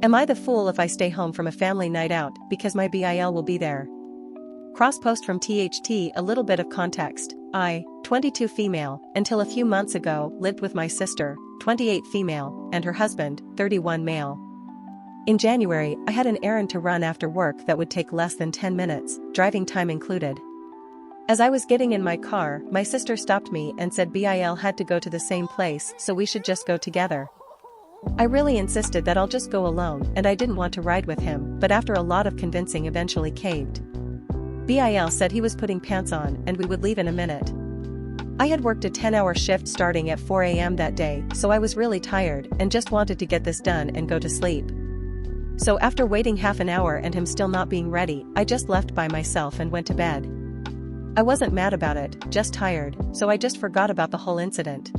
Am I the fool if I stay home from a family night out because my BIL will be there? Cross post from THT. A little bit of context. I, 22 female, until a few months ago lived with my sister, 28 female, and her husband, 31 male. In January, I had an errand to run after work that would take less than 10 minutes, driving time included. As I was getting in my car, my sister stopped me and said BIL had to go to the same place, so we should just go together. I really insisted that I'll just go alone, and I didn't want to ride with him, but after a lot of convincing eventually caved. BIL said he was putting pants on and we would leave in a minute. I had worked a 10-hour shift starting at 4 a.m. that day, so I was really tired and just wanted to get this done and go to sleep. So after waiting half an hour and him still not being ready, I just left by myself and went to bed. I wasn't mad about it, just tired, so I just forgot about the whole incident.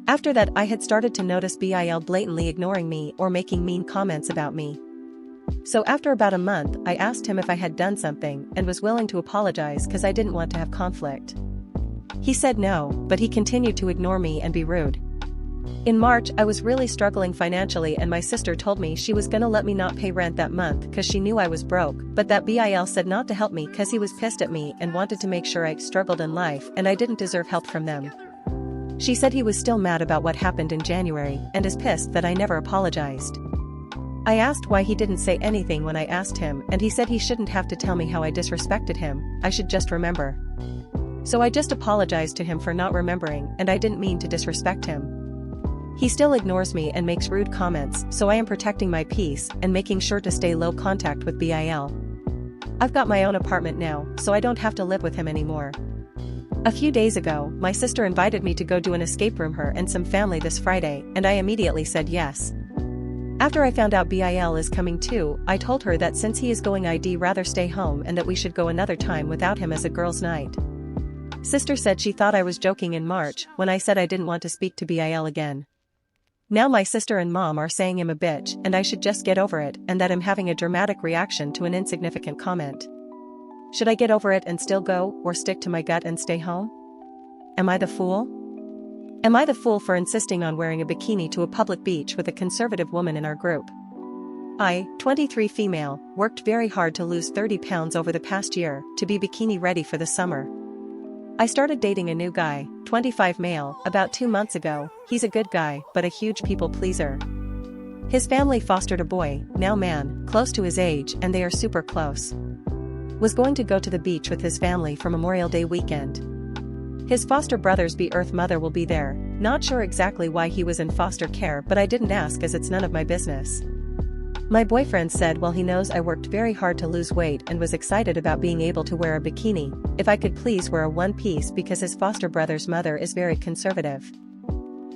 After that, I had started to notice BIL blatantly ignoring me or making mean comments about me. So after about a month, I asked him if I had done something and was willing to apologize because I didn't want to have conflict. He said no, but he continued to ignore me and be rude. In March, I was really struggling financially and my sister told me she was gonna let me not pay rent that month because she knew I was broke, but that BIL said not to help me because he was pissed at me and wanted to make sure I struggled in life and I didn't deserve help from them. She said he was still mad about what happened in January and is pissed that I never apologized. I asked why he didn't say anything when I asked him and he said he shouldn't have to tell me how I disrespected him, I should just remember. So I just apologized to him for not remembering and I didn't mean to disrespect him. He still ignores me and makes rude comments, so I am protecting my peace and making sure to stay low contact with BIL. I've got my own apartment now, so I don't have to live with him anymore. A few days ago, my sister invited me to go do an escape room her and some family this Friday, and I immediately said yes. After I found out BIL is coming too, I told her that since he is going I'd rather stay home and that we should go another time without him as a girls' night. Sister said she thought I was joking in March when I said I didn't want to speak to BIL again. Now my sister and mom are saying I'm a bitch and I should just get over it and that I'm having a dramatic reaction to an insignificant comment. Should I get over it and still go, or stick to my gut and stay home? Am I the fool? Am I the fool for insisting on wearing a bikini to a public beach with a conservative woman in our group? I, 23 female, worked very hard to lose 30 pounds over the past year to be bikini ready for the summer. I started dating a new guy, 25 male, about 2 months ago. He's a good guy, but a huge people pleaser. His family fostered a boy, now man, close to his age and they are super close. Was going to go to the beach with his family for Memorial Day weekend. His foster brother's Earth mother will be there, not sure exactly why he was in foster care but I didn't ask as it's none of my business. My boyfriend said well he knows I worked very hard to lose weight and was excited about being able to wear a bikini, if I could please wear a one-piece because his foster brother's mother is very conservative.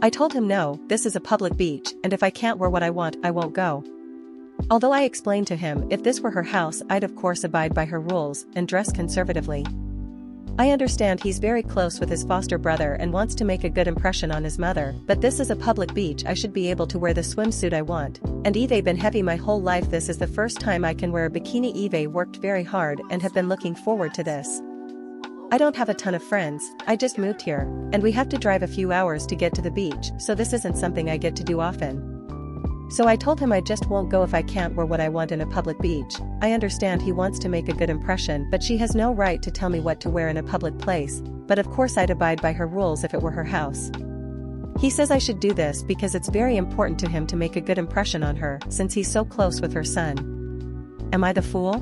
I told him no, this is a public beach and if I can't wear what I want I won't go. Although I explained to him if this were her house I'd of course abide by her rules and dress conservatively. I understand he's very close with his foster brother and wants to make a good impression on his mother, but this is a public beach I should be able to wear the swimsuit I want, and Eve been heavy my whole life this is the first time I can wear a bikini. Eve worked very hard and have been looking forward to this. I don't have a ton of friends, I just moved here, and we have to drive a few hours to get to the beach so this isn't something I get to do often. So I told him I just won't go if I can't wear what I want in a public beach. I understand he wants to make a good impression but she has no right to tell me what to wear in a public place, but of course I'd abide by her rules if it were her house. He says I should do this because it's very important to him to make a good impression on her since he's so close with her son. Am I the fool?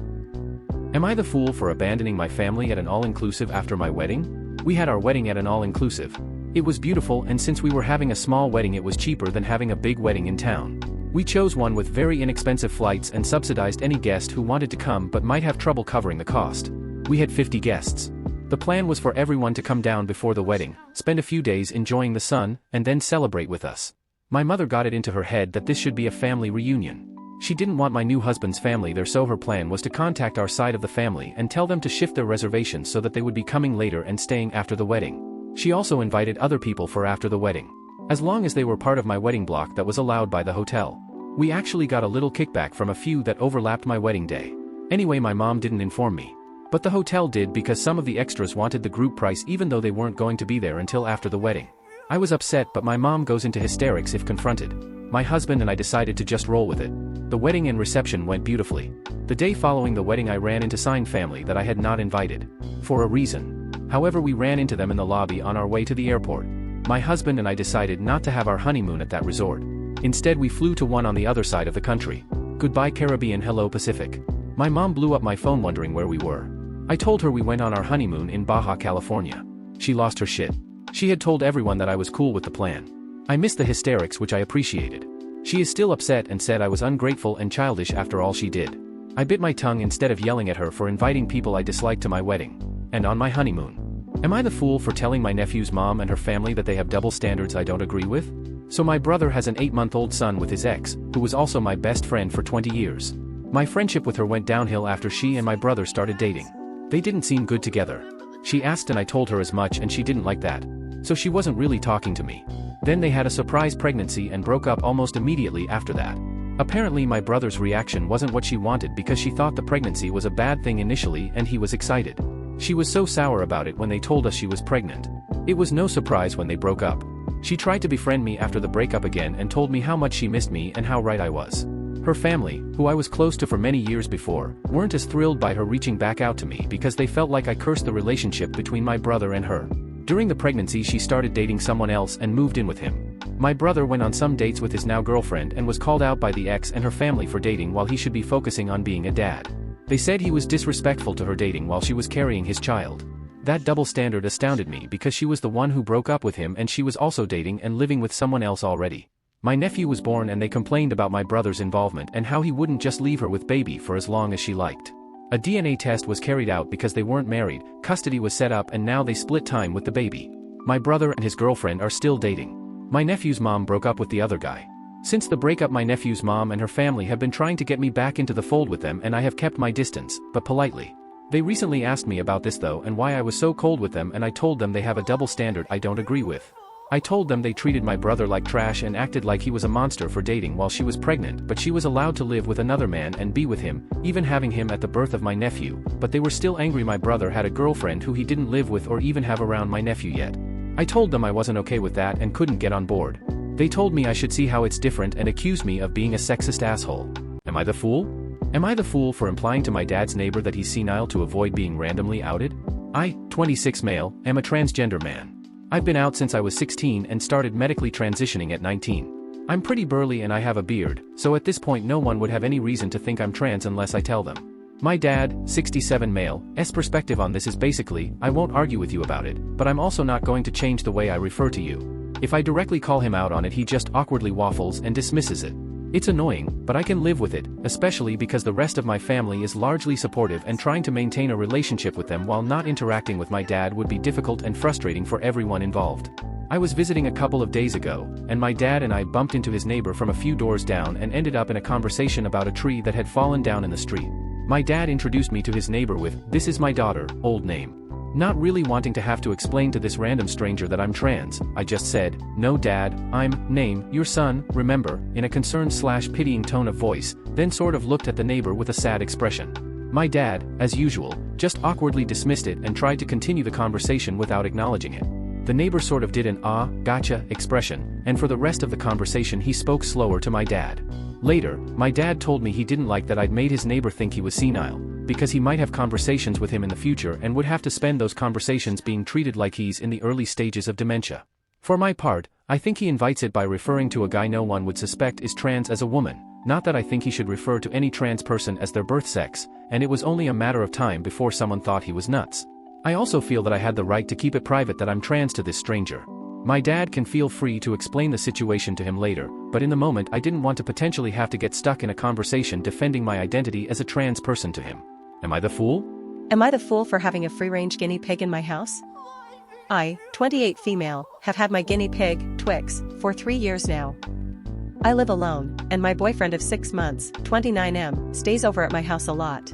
Am I the fool for abandoning my family at an all-inclusive after my wedding? We had our wedding at an all-inclusive. It was beautiful and since we were having a small wedding it was cheaper than having a big wedding in town. We chose one with very inexpensive flights and subsidized any guest who wanted to come but might have trouble covering the cost. We had 50 guests. The plan was for everyone to come down before the wedding, spend a few days enjoying the sun, and then celebrate with us. My mother got it into her head that this should be a family reunion. She didn't want my new husband's family there so her plan was to contact our side of the family and tell them to shift their reservations so that they would be coming later and staying after the wedding. She also invited other people for after the wedding. As long as they were part of my wedding block that was allowed by the hotel. We actually got a little kickback from a few that overlapped my wedding day. Anyway my mom didn't inform me. But the hotel did because some of the extras wanted the group price even though they weren't going to be there until after the wedding. I was upset but my mom goes into hysterics if confronted. My husband and I decided to just roll with it. The wedding and reception went beautifully. The day following the wedding I ran into sign family that I had not invited. For a reason. However, we ran into them in the lobby on our way to the airport. My husband and I decided not to have our honeymoon at that resort. Instead, we flew to one on the other side of the country. Goodbye Caribbean, hello Pacific. My mom blew up my phone wondering where we were. I told her we went on our honeymoon in Baja California. She lost her shit. She had told everyone that I was cool with the plan. I missed the hysterics, which I appreciated. She is still upset and said I was ungrateful and childish after all she did. I bit my tongue instead of yelling at her for inviting people I disliked to my wedding. And on my honeymoon. Am I the fool for telling my nephew's mom and her family that they have double standards I don't agree with? So my brother has an 8-month-old son with his ex, who was also my best friend for 20 years. My friendship with her went downhill after she and my brother started dating. They didn't seem good together. She asked and I told her as much and she didn't like that. So she wasn't really talking to me. Then they had a surprise pregnancy and broke up almost immediately after that. Apparently my brother's reaction wasn't what she wanted because she thought the pregnancy was a bad thing initially and he was excited. She was so sour about it when they told us she was pregnant. It was no surprise when they broke up. She tried to befriend me after the breakup again and told me how much she missed me and how right I was. Her family, who I was close to for many years before, weren't as thrilled by her reaching back out to me because they felt like I cursed the relationship between my brother and her. During the pregnancy she started dating someone else and moved in with him. My brother went on some dates with his now girlfriend and was called out by the ex and her family for dating while he should be focusing on being a dad. They said he was disrespectful to her dating while she was carrying his child. That double standard astounded me because she was the one who broke up with him and she was also dating and living with someone else already. My nephew was born and they complained about my brother's involvement and how he wouldn't just leave her with baby for as long as she liked. A DNA test was carried out because they weren't married, custody was set up and now they split time with the baby. My brother and his girlfriend are still dating. My nephew's mom broke up with the other guy. Since the breakup my nephew's mom and her family have been trying to get me back into the fold with them and I have kept my distance, but politely. They recently asked me about this though and why I was so cold with them and I told them they have a double standard I don't agree with. I told them they treated my brother like trash and acted like he was a monster for dating while she was pregnant but she was allowed to live with another man and be with him, even having him at the birth of my nephew, but they were still angry my brother had a girlfriend who he didn't live with or even have around my nephew yet. I told them I wasn't okay with that and couldn't get on board. They told me I should see how it's different and accused me of being a sexist asshole. Am I the fool? Am I the fool for implying to my dad's neighbor that he's senile to avoid being randomly outed? I, 26 male, am a transgender man. I've been out since I was 16 and started medically transitioning at 19. I'm pretty burly and I have a beard, so at this point no one would have any reason to think I'm trans unless I tell them. My dad, 67 male, S perspective on this is basically, I won't argue with you about it, but I'm also not going to change the way I refer to you. If I directly call him out on it he just awkwardly waffles and dismisses it. It's annoying, but I can live with it, especially because the rest of my family is largely supportive and trying to maintain a relationship with them while not interacting with my dad would be difficult and frustrating for everyone involved. I was visiting a couple of days ago, and my dad and I bumped into his neighbor from a few doors down and ended up in a conversation about a tree that had fallen down in the street. My dad introduced me to his neighbor with, "This is my daughter, old name." Not really wanting to have to explain to this random stranger that I'm trans, I just said, "No dad, I'm, name, your son, remember," in a concerned/pitying tone of voice, then sort of looked at the neighbor with a sad expression. My dad, as usual, just awkwardly dismissed it and tried to continue the conversation without acknowledging it. The neighbor sort of did an "ah, gotcha" expression, and for the rest of the conversation he spoke slower to my dad. Later, my dad told me he didn't like that I'd made his neighbor think he was senile, because he might have conversations with him in the future and would have to spend those conversations being treated like he's in the early stages of dementia. For my part, I think he invites it by referring to a guy no one would suspect is trans as a woman, not that I think he should refer to any trans person as their birth sex, and it was only a matter of time before someone thought he was nuts. I also feel that I had the right to keep it private that I'm trans to this stranger. My dad can feel free to explain the situation to him later, but in the moment I didn't want to potentially have to get stuck in a conversation defending my identity as a trans person to him. Am I the fool? Am I the fool for having a free-range guinea pig in my house? I, 28 female, have had my guinea pig, Twix, for 3 years now. I live alone, and my boyfriend of 6 months, 29M, stays over at my house a lot.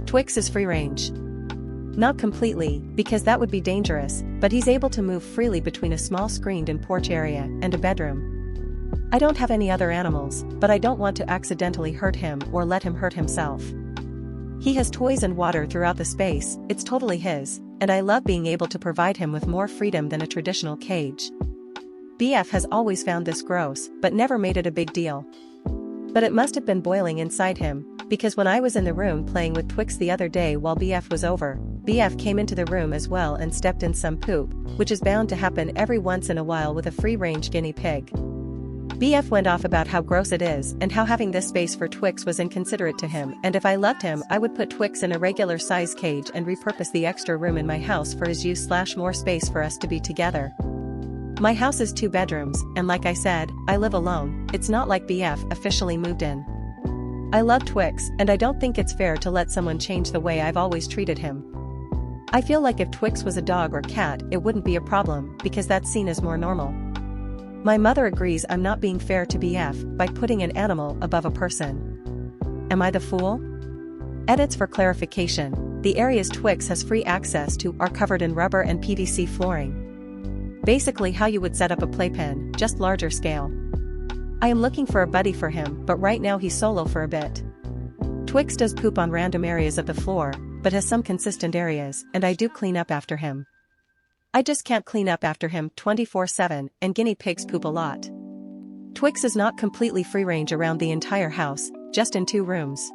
Twix is free-range. Not completely, because that would be dangerous, but he's able to move freely between a small screened and porch area and a bedroom. I don't have any other animals, but I don't want to accidentally hurt him or let him hurt himself. He has toys and water throughout the space, it's totally his, and I love being able to provide him with more freedom than a traditional cage. BF has always found this gross, but never made it a big deal. But it must have been boiling inside him, because when I was in the room playing with Twix the other day while BF was over, BF came into the room as well and stepped in some poop, which is bound to happen every once in a while with a free-range guinea pig. BF went off about how gross it is and how having this space for Twix was inconsiderate to him, and if I loved him I would put Twix in a regular size cage and repurpose the extra room in my house for his use / more space for us to be together. My house is 2 bedrooms, and like I said, I live alone. It's not like BF officially moved in. I love Twix, and I don't think it's fair to let someone change the way I've always treated him. I feel like if Twix was a dog or cat it wouldn't be a problem because that's seen as more normal. My mother agrees I'm not being fair to BF by putting an animal above a person. Am I the fool? Edits for clarification, the areas Twix has free access to are covered in rubber and PVC flooring. Basically how you would set up a playpen, just larger scale. I am looking for a buddy for him, but right now he's solo for a bit. Twix does poop on random areas of the floor, but has some consistent areas, and I do clean up after him. I just can't clean up after him 24/7, and guinea pigs poop a lot. Twix is not completely free range around the entire house, just in 2 rooms.